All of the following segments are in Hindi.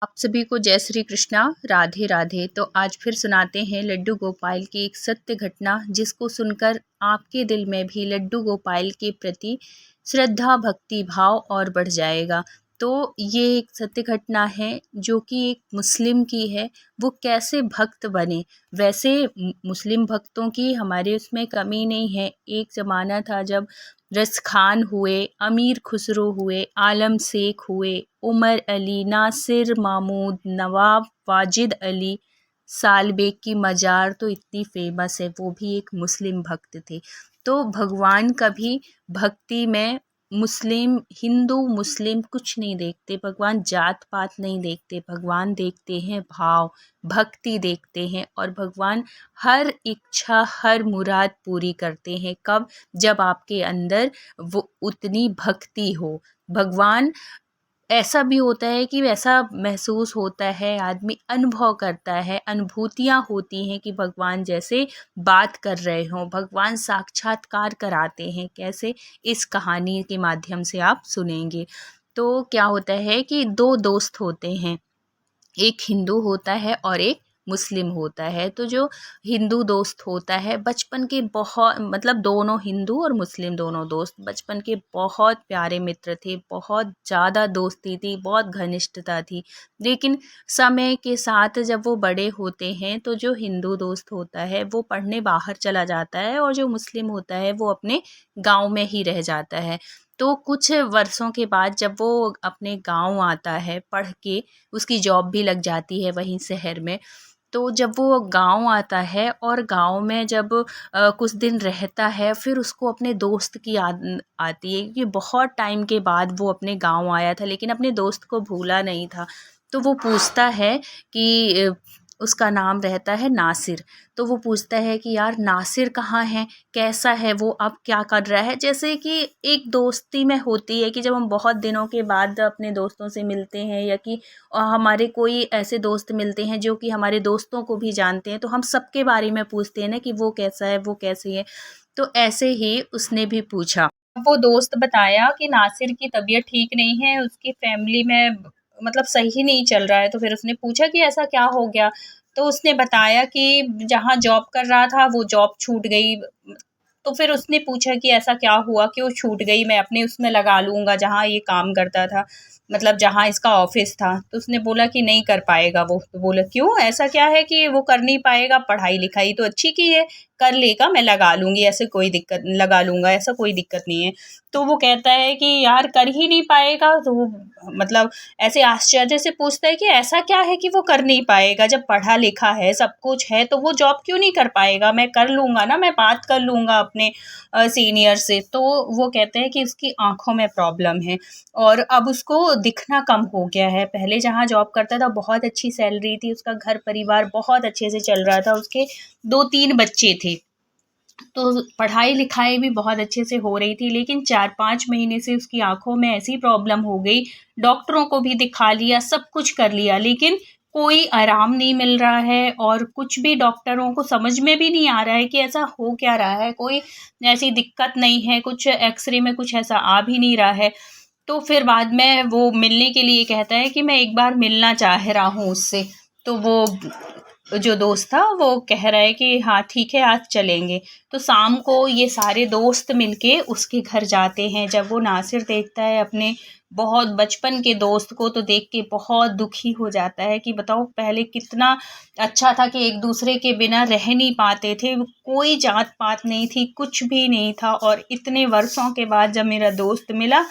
आप सभी को जय श्री कृष्णा, राधे राधे। तो आज फिर सुनाते हैं लड्डू गोपाल की एक सत्य घटना, जिसको सुनकर आपके दिल में भी लड्डू गोपाल के प्रति श्रद्धा भक्ति भाव और बढ़ जाएगा। तो ये एक सत्य घटना है जो कि एक मुस्लिम की है। वो कैसे भक्त बने। वैसे मुस्लिम भक्तों की हमारे उसमें कमी नहीं है। एक ज़माना था जब रस खान हुए, अमीर खुसरो हुए, आलम शेख हुए, उमर अली, नासिर मामूद, नवाब वाजिद अली, सालबेग की मज़ार तो इतनी फेमस है। वो भी एक मुस्लिम भक्त थे। तो भगवान कभी भक्ति में मुस्लिम हिंदू मुस्लिम कुछ नहीं देखते। भगवान जात पात नहीं देखते। भगवान देखते हैं भाव, भक्ति देखते हैं। और भगवान हर इच्छा हर मुराद पूरी करते हैं। कब? जब आपके अंदर वो उतनी भक्ति हो। भगवान ऐसा भी होता है कि ऐसा महसूस होता है, आदमी अनुभव करता है, अनुभूतियाँ होती हैं कि भगवान जैसे बात कर रहे हों, भगवान साक्षात्कार कराते हैं। कैसे? इस कहानी के माध्यम से आप सुनेंगे। तो क्या होता है कि दो दोस्त होते हैं, एक हिंदू होता है और एक मुस्लिम होता है। तो जो हिंदू दोस्त होता है, बचपन के बहुत मतलब दोनों हिंदू और मुस्लिम दोनों दोस्त बचपन के बहुत प्यारे मित्र थे। बहुत ज़्यादा दोस्ती थी, बहुत घनिष्ठता थी। लेकिन समय के साथ जब वो बड़े होते हैं तो जो हिंदू दोस्त होता है वो पढ़ने बाहर चला जाता है, और जो मुस्लिम होता है वो अपने गाँव में ही रह जाता है। तो कुछ वर्षों के बाद जब वो अपने गाँव आता है पढ़ के, उसकी जॉब भी लग जाती है वहीं शहर में। तो जब वो गाँव आता है और गाँव में जब कुछ दिन रहता है, फिर उसको अपने दोस्त की याद आती है कि बहुत टाइम के बाद वो अपने गाँव आया था, लेकिन अपने दोस्त को भूला नहीं था। तो वो पूछता है कि उसका नाम रहता है नासिर। तो वो पूछता है कि यार नासिर कहाँ है? कैसा है वो? अब क्या कर रहा है? जैसे कि एक दोस्ती में होती है कि जब हम बहुत दिनों के बाद अपने दोस्तों से मिलते हैं, या कि हमारे कोई ऐसे दोस्त मिलते हैं जो कि हमारे दोस्तों को भी जानते हैं, तो हम सबके बारे में पूछते हैं ना कि वो कैसा है, वो कैसी है। तो ऐसे ही उसने भी पूछा। वो दोस्त बताया कि नासिर की तबीयत ठीक नहीं है, उसकी फैमिली में मतलब सही नहीं चल रहा है। तो फिर उसने पूछा कि ऐसा क्या हो गया? तो उसने बताया कि जहाँ जॉब कर रहा था वो जॉब छूट गई। तो फिर उसने पूछा कि ऐसा क्या हुआ, क्यों छूट गई? मैं अपने उसमें लगा लूँगा जहाँ ये काम करता था, मतलब जहाँ इसका ऑफ़िस था। तो उसने बोला कि नहीं कर पाएगा वो। तो बोला क्यों? ऐसा क्या है कि वो कर नहीं पाएगा? पढ़ाई-लिखाई तो अच्छी की है, कर लेगा, मैं लगा लूँगी, ऐसे कोई दिक्कत लगा लूँगा, ऐसा कोई दिक्कत नहीं है। तो वो कहता है कि यार कर ही नहीं पाएगा? तो वो मतलब ऐसे आश्चर्य से पूछता है कि ऐसा क्या है कि वो कर नहीं पाएगा? जब पढ़ा लिखा है, सब कुछ है, तो वो जॉब क्यों नहीं कर पाएगा? मैं कर लूँगा ना, मैं बात कर लूँगा अपने सीनियर से। तो वो कहते हैं कि उसकी आँखों में प्रॉब्लम है, और अब उसको दिखना कम हो गया है। पहले जहाँ जॉब करता था बहुत अच्छी सैलरी थी, उसका घर परिवार बहुत अच्छे से चल रहा था, उसके 2-3 बच्चे थे। तो पढ़ाई-लिखाई भी बहुत अच्छे से हो रही थी, लेकिन 4-5 महीने से उसकी आँखों में ऐसी प्रॉब्लम हो गई, डॉक्टरों को भी दिखा लिया, सब कुछ कर लिया, लेकिन कोई आराम नहीं मिल रहा है, और कुछ भी डॉक्टरों को समझ में भी नहीं आ रहा है कि ऐसा हो क्या रहा है। कोई ऐसी दिक्कत नहीं है, कुछ एक्स-रे में कुछ ऐसा आ भी नहीं रहा है। तो फिर बाद में वो मिलने के लिए कहता है कि मैं एक बार मिलना चाह रहा हूँ उससे। तो वो जो दोस्त था वो कह रहा है कि हाँ ठीक है, आज चलेंगे। तो शाम को ये सारे दोस्त मिलके उसके घर जाते हैं। जब वो नासिर देखता है अपने बहुत बचपन के दोस्त को, तो देख के बहुत दुखी हो जाता है कि बताओ पहले कितना अच्छा था कि एक दूसरे के बिना रह नहीं पाते थे, कोई जात पात नहीं थी, कुछ भी नहीं था। और इतने वर्षों के बाद जब मेरा दोस्त मिला,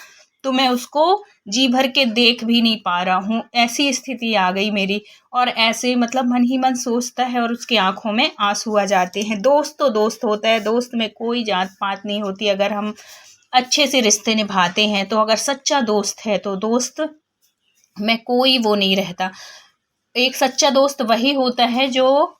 तो मैं उसको जी भर के देख भी नहीं पा रहा हूँ, ऐसी स्थिति आ गई मेरी। और ऐसे मतलब मन ही मन सोचता है, और उसकी आंखों में आंसू आ जाते हैं। दोस्त तो दोस्त होता है, दोस्त में कोई जात पात नहीं होती। अगर हम अच्छे से रिश्ते निभाते हैं, तो अगर सच्चा दोस्त है तो दोस्त में कोई वो नहीं रहता। एक सच्चा दोस्त वही होता है जो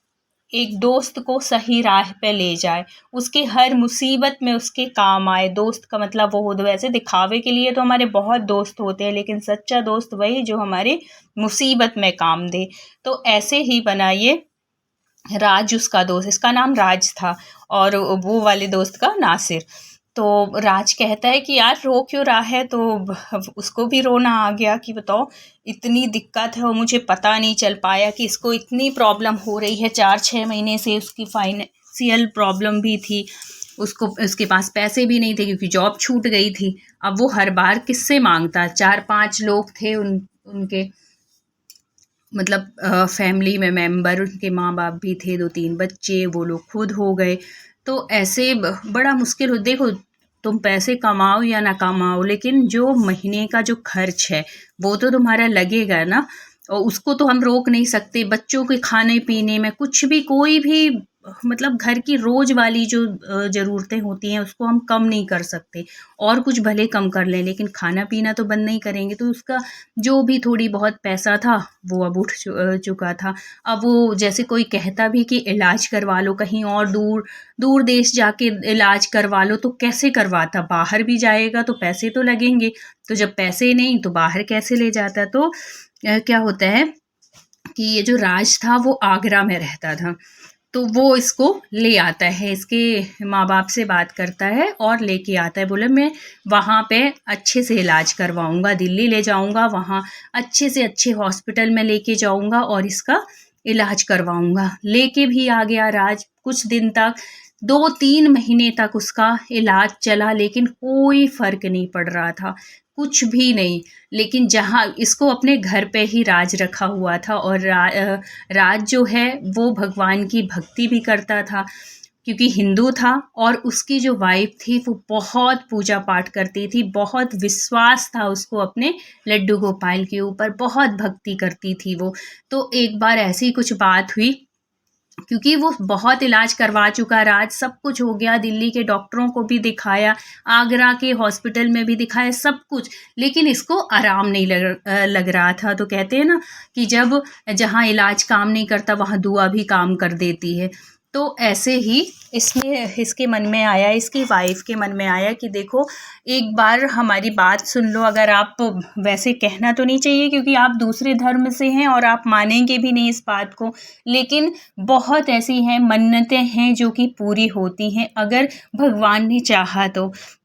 एक दोस्त को सही राह पे ले जाए, उसकी हर मुसीबत में उसके काम आए। दोस्त का मतलब वो होता है, वैसे दिखावे के लिए तो हमारे बहुत दोस्त होते हैं, लेकिन सच्चा दोस्त वही जो हमारे मुसीबत में काम दे। तो ऐसे ही बना ये राज उसका दोस्त, इसका नाम राज था, और वो वाले दोस्त का नासिर। तो राज कहता है कि यार रो क्यों रहा है, तो उसको भी रोना आ गया कि बताओ इतनी दिक्कत है और मुझे पता नहीं चल पाया कि इसको इतनी प्रॉब्लम हो रही है। 4-6 महीने से उसकी फाइनेंशियल प्रॉब्लम भी थी, उसको उसके पास पैसे भी नहीं थे क्योंकि जॉब छूट गई थी। अब वो हर बार किससे मांगता, 4-5 लोग थे उनके मतलब फैमिली में मेंबर, उनके माँ बाप भी थे, 2-3 बच्चे, वो लोग खुद हो गए। तो ऐसे बड़ा मुश्किल हो। देखो तुम पैसे कमाओ या ना कमाओ, लेकिन जो महीने का जो खर्च है वो तो तुम्हारा लगेगा ना, और उसको तो हम रोक नहीं सकते। बच्चों के खाने पीने में कुछ भी, कोई भी मतलब घर की रोज वाली जो ज़रूरतें होती हैं उसको हम कम नहीं कर सकते, और कुछ भले कम कर लें लेकिन खाना पीना तो बंद नहीं करेंगे। तो उसका जो भी थोड़ी बहुत पैसा था वो अब उठ चुका था। अब वो जैसे कोई कहता भी कि इलाज करवा लो कहीं और, दूर दूर देश जाके इलाज करवा लो, तो कैसे करवाता, बाहर भी जाएगा तो पैसे तो लगेंगे, तो जब पैसे नहीं तो बाहर कैसे ले जाता। तो क्या होता है कि ये जो राज था वो आगरा में रहता था, तो वो इसको ले आता है, इसके माँ बाप से बात करता है और लेके आता है। बोले मैं वहाँ पे अच्छे से इलाज करवाऊँगा, दिल्ली ले जाऊँगा, वहाँ अच्छे से अच्छे हॉस्पिटल में लेके जाऊँगा और इसका इलाज करवाऊँगा। लेके भी आ गया राज। कुछ दिन तक, 2-3 महीने तक उसका इलाज चला, लेकिन कोई फ़र्क नहीं पड़ रहा था, कुछ भी नहीं। लेकिन जहाँ इसको अपने घर पे ही राज रखा हुआ था, और राज जो है वो भगवान की भक्ति भी करता था क्योंकि हिंदू था, और उसकी जो वाइफ थी वो बहुत पूजा पाठ करती थी, बहुत विश्वास था उसको अपने लड्डू गोपाल के ऊपर, बहुत भक्ति करती थी वो। तो एक बार ऐसी कुछ बात हुई, क्योंकि वो बहुत इलाज करवा चुका राज, सब कुछ हो गया, दिल्ली के डॉक्टरों को भी दिखाया, आगरा के हॉस्पिटल में भी दिखाया, सब कुछ, लेकिन इसको आराम नहीं लग रहा था। तो कहते हैं ना कि जब जहाँ इलाज काम नहीं करता वहाँ दुआ भी काम कर देती है। तो ऐसे ही इसमें इसके मन में आया, इसकी वाइफ के मन में आया कि देखो एक बार हमारी बात सुन लो। अगर आप, वैसे कहना तो नहीं चाहिए क्योंकि आप दूसरे धर्म से हैं और आप मानेंगे भी नहीं इस बात को, लेकिन बहुत ऐसी हैं मन्नतें हैं जो कि पूरी होती हैं अगर भगवान ने चाहा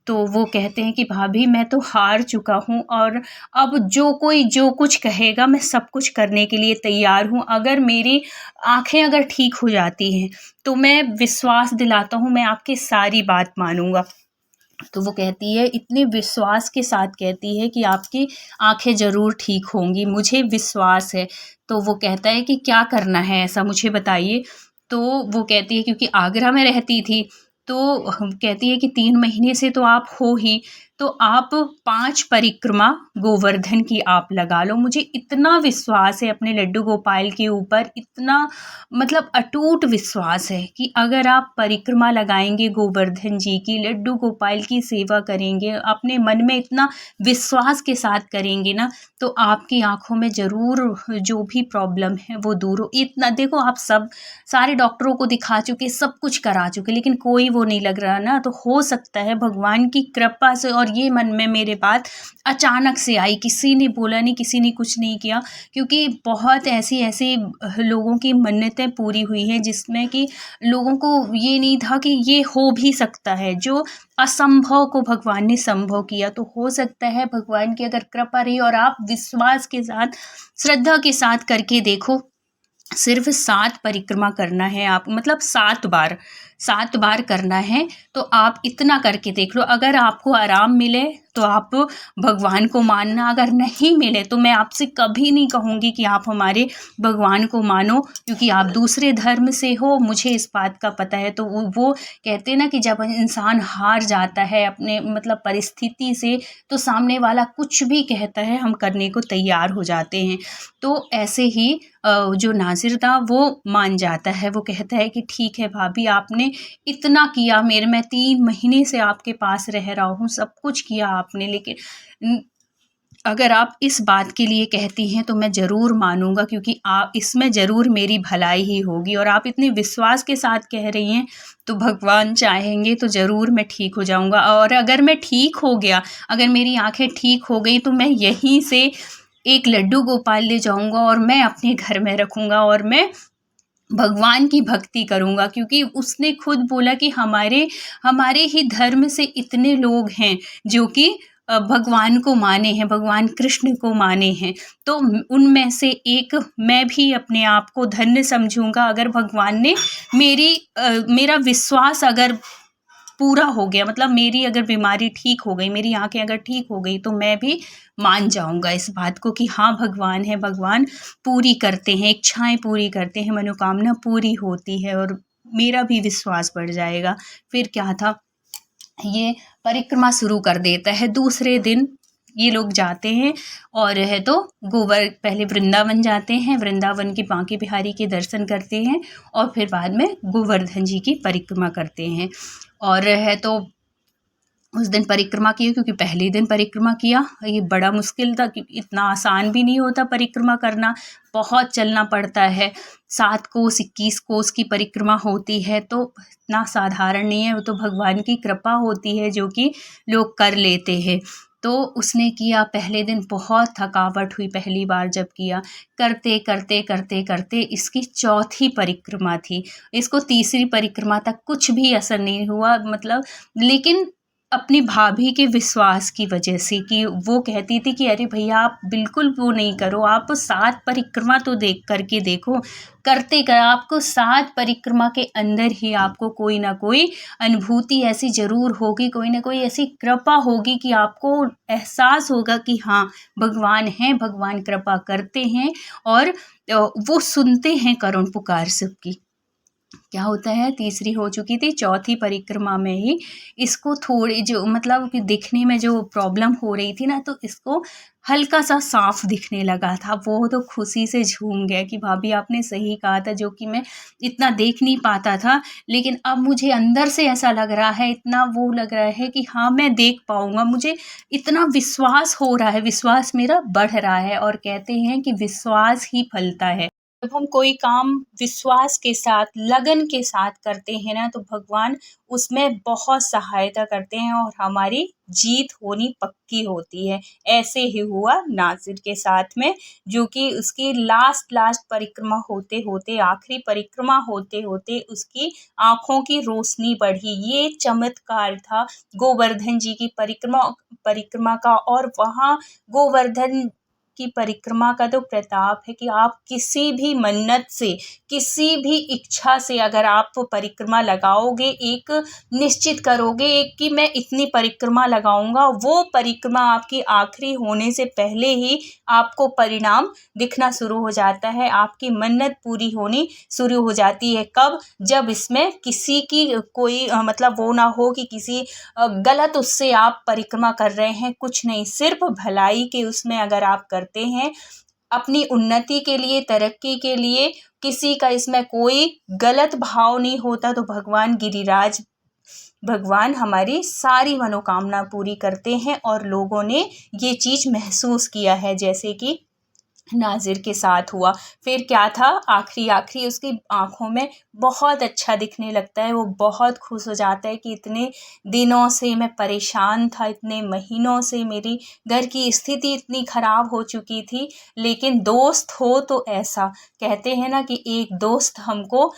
तो वो कहते हैं कि भाभी मैं तो हार चुका हूँ, और अब जो कोई जो कुछ कहेगा मैं सब कुछ करने के लिए तैयार हूँ। अगर मेरी आँखें अगर ठीक हो जाती हैं तो मैं विश्वास दिलाता हूँ मैं आपकी सारी बात मानूँगा। तो वो कहती है, इतने विश्वास के साथ कहती है कि आपकी आँखें ज़रूर ठीक होंगी, मुझे विश्वास है। तो वो कहता है कि क्या करना है ऐसा मुझे बताइए। तो वो कहती है क्योंकि आगरा में रहती थी, तो कहती है कि 3 महीने से तो आप हो ही, तो आप 5 परिक्रमा गोवर्धन की आप लगा लो। मुझे इतना विश्वास है अपने लड्डू गोपाल के ऊपर, इतना मतलब अटूट विश्वास है कि अगर आप परिक्रमा लगाएंगे गोवर्धन जी की, लड्डू गोपाल की सेवा करेंगे, अपने मन में इतना विश्वास के साथ करेंगे ना, तो आपकी आँखों में ज़रूर जो भी प्रॉब्लम है वो दूर हो। इतना देखो, आप सब सारे डॉक्टरों को दिखा चुके, सब कुछ करा चुके, लेकिन कोई वो नहीं लग रहा ना। तो हो सकता है भगवान की कृपा से, और ये मन में मेरे बात अचानक से आई, किसी ने बोला नहीं, किसी ने कुछ नहीं किया, क्योंकि बहुत ऐसी ऐसी लोगों की मन्नतें पूरी हुई हैं जिसमें कि लोगों को ये नहीं था कि ये हो भी सकता है। जो असंभव को भगवान ने संभव किया, तो हो सकता है भगवान की अगर कृपा रही और आप विश्वास के साथ, श्रद्धा के साथ करके देखो। सिर्फ 7 परिक्रमा करना है आप, मतलब 7 बार करना है। तो आप इतना करके देख लो, अगर आपको आराम मिले तो आप भगवान को मानना, अगर नहीं मिले तो मैं आपसे कभी नहीं कहूँगी कि आप हमारे भगवान को मानो, क्योंकि आप दूसरे धर्म से हो, मुझे इस बात का पता है। तो वो कहते हैं ना कि जब इंसान हार जाता है अपने मतलब परिस्थिति से, तो सामने वाला कुछ भी कहता है हम करने को तैयार हो जाते हैं। तो ऐसे ही जो नाज़िर था वो मान जाता है, वो कहता है कि ठीक है भाभी, आपने इतना किया मेरे, मैं 3 महीने से आपके पास रह रहा हूँ, सब कुछ किया आपने, लेकिन अगर आप इस बात के लिए कहती हैं तो मैं ज़रूर मानूँगा, क्योंकि आप इसमें ज़रूर मेरी भलाई ही होगी, और आप इतने विश्वास के साथ कह रही हैं तो भगवान चाहेंगे तो ज़रूर मैं ठीक हो जाऊँगा। और अगर मैं ठीक हो गया, अगर मेरी आँखें ठीक हो गई, तो मैं यहीं से एक लड्डू गोपाल ले जाऊँगा और मैं अपने घर में रखूँगा, और मैं भगवान की भक्ति करूँगा, क्योंकि उसने खुद बोला कि हमारे हमारे ही धर्म से इतने लोग हैं जो कि भगवान को माने हैं, भगवान कृष्ण को माने हैं। तो उनमें से एक मैं भी अपने आप को धन्य समझूंगा अगर भगवान ने मेरा विश्वास अगर पूरा हो गया, मतलब मेरी अगर बीमारी ठीक हो गई, मेरी आंखें अगर ठीक हो गई, तो मैं भी मान जाऊंगा इस बात को कि हाँ भगवान है, भगवान पूरी करते हैं, इच्छाएं पूरी करते हैं, मनोकामना पूरी होती है और मेरा भी विश्वास बढ़ जाएगा। फिर क्या था, ये परिक्रमा शुरू कर देता है। दूसरे दिन ये लोग जाते हैं और है तो पहले वृंदावन जाते हैं, वृंदावन की बांके बिहारी के दर्शन करते हैं और फिर बाद में गोवर्धन जी की परिक्रमा करते हैं। और है तो उस दिन परिक्रमा की, क्योंकि पहले दिन परिक्रमा किया, ये बड़ा मुश्किल था, कि इतना आसान भी नहीं होता परिक्रमा करना, बहुत चलना पड़ता है। 7 कोस 21 कोस की परिक्रमा होती है, तो इतना साधारण नहीं है, वो तो भगवान की कृपा होती है जो कि लोग कर लेते हैं। तो उसने किया, पहले दिन बहुत थकावट हुई पहली बार जब किया, करते करते करते करते इसकी चौथी परिक्रमा थी। इसको तीसरी परिक्रमा तक कुछ भी असर नहीं हुआ, मतलब, लेकिन अपनी भाभी के विश्वास की वजह से, कि वो कहती थी कि अरे भैया आप बिल्कुल वो नहीं करो, आप 7 परिक्रमा तो देख करके देखो, करते कर आपको 7 परिक्रमा के अंदर ही आपको कोई ना कोई अनुभूति ऐसी ज़रूर होगी, कोई ना कोई ऐसी कृपा होगी कि आपको एहसास होगा कि हाँ भगवान हैं, भगवान कृपा करते हैं और वो सुनते हैं करुण पुकार सबकी। क्या होता है, तीसरी हो चुकी थी, चौथी परिक्रमा में ही इसको थोड़ी जो, मतलब कि दिखने में जो प्रॉब्लम हो रही थी ना, तो इसको हल्का सा साफ दिखने लगा था। वो तो खुशी से झूम गया कि भाभी आपने सही कहा था, जो कि मैं इतना देख नहीं पाता था, लेकिन अब मुझे अंदर से ऐसा लग रहा है, इतना वो लग रहा है कि हाँ मैं देख पाऊंगा, मुझे इतना विश्वास हो रहा है, विश्वास मेरा बढ़ रहा है। और कहते हैं कि विश्वास ही फलता है। जब हम कोई काम विश्वास के साथ, लगन के साथ करते हैं ना, तो भगवान उसमें बहुत सहायता करते हैं और हमारी जीत होनी पक्की होती है। ऐसे ही हुआ नासिर के साथ में, जो कि उसकी लास्ट परिक्रमा होते होते, आखिरी परिक्रमा होते होते उसकी आंखों की रोशनी बढ़ी। ये चमत्कार था गोवर्धन जी की परिक्रमा का। और वहाँ गोवर्धन की परिक्रमा का तो प्रताप है कि आप किसी भी मन्नत से, किसी भी इच्छा से अगर आप परिक्रमा लगाओगे, एक निश्चित करोगे कि मैं इतनी परिक्रमा लगाऊंगा, वो परिक्रमा आपकी आखिरी होने से पहले ही आपको परिणाम दिखना शुरू हो जाता है, आपकी मन्नत पूरी होनी शुरू हो जाती है। कब? जब इसमें किसी की कोई मतलब वो ना हो कि किसी गलत उससे आप परिक्रमा कर रहे हैं, कुछ नहीं, सिर्फ भलाई के उसमें अगर आप करते हैं, अपनी उन्नति के लिए, तरक्की के लिए, किसी का इसमें कोई गलत भाव नहीं होता, तो भगवान गिरिराज, भगवान हमारी सारी मनोकामना पूरी करते हैं। और लोगों ने ये चीज़ महसूस किया है, जैसे कि नाजिर के साथ हुआ। फिर क्या था, आखिरी उसकी आंखों में बहुत अच्छा दिखने लगता है, वो बहुत खुश हो जाता है कि इतने दिनों से मैं परेशान था, इतने महीनों से मेरी घर की स्थिति इतनी खराब हो चुकी थी, लेकिन दोस्त हो तो ऐसा, कहते हैं ना कि एक दोस्त हमको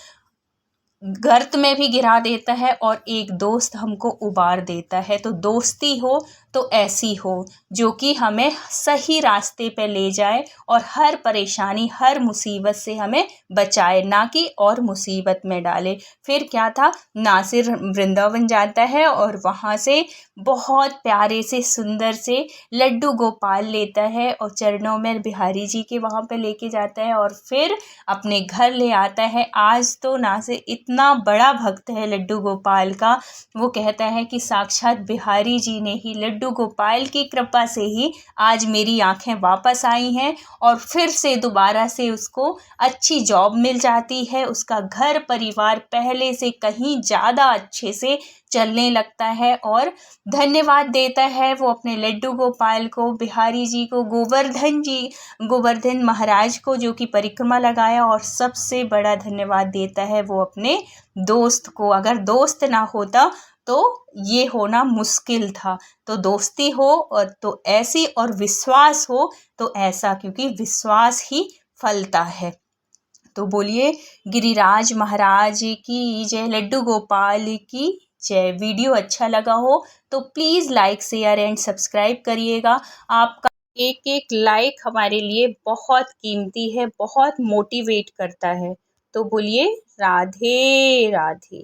गर्त में भी गिरा देता है और एक दोस्त हमको उबार देता है। तो दोस्ती हो तो ऐसी हो जो कि हमें सही रास्ते पे ले जाए और हर परेशानी, हर मुसीबत से हमें बचाए, ना कि और मुसीबत में डाले। फिर क्या था, नासिर वृंदावन जाता है और वहाँ से बहुत प्यारे से, सुंदर से लड्डू गोपाल लेता है और चरणों में बिहारी जी के वहाँ पे लेके जाता है और फिर अपने घर ले आता है। आज तो नासिर इतना बड़ा भक्त है लड्डू गोपाल का, वो कहता है कि साक्षात बिहारी जी ने ही, लड्डू गोपाल की कृपा से ही आज मेरी आंखें वापस आई हैं और फिर से दोबारा से उसको अच्छी जॉब मिल जाती है, उसका घर परिवार पहले से कहीं ज़्यादा अच्छे से चलने लगता है और धन्यवाद देता है वो अपने लड्डू गोपाल को, बिहारी जी को, गोवर्धन महाराज को जो कि परिक्रमा लगाया, और सबसे बड़ा धन्यवाद देता है वो अपने दोस्त को। अगर दोस्त ना होता तो ये होना मुश्किल था। तो दोस्ती हो और तो ऐसी, और विश्वास हो तो ऐसा, क्योंकि विश्वास ही फलता है। तो बोलिए गिरिराज महाराज की जय, लड्डू गोपाल की जय। वीडियो अच्छा लगा हो तो please like share and subscribe करिएगा। आपका एक एक लाइक हमारे लिए बहुत कीमती है, बहुत मोटिवेट करता है। तो बोलिए राधे राधे।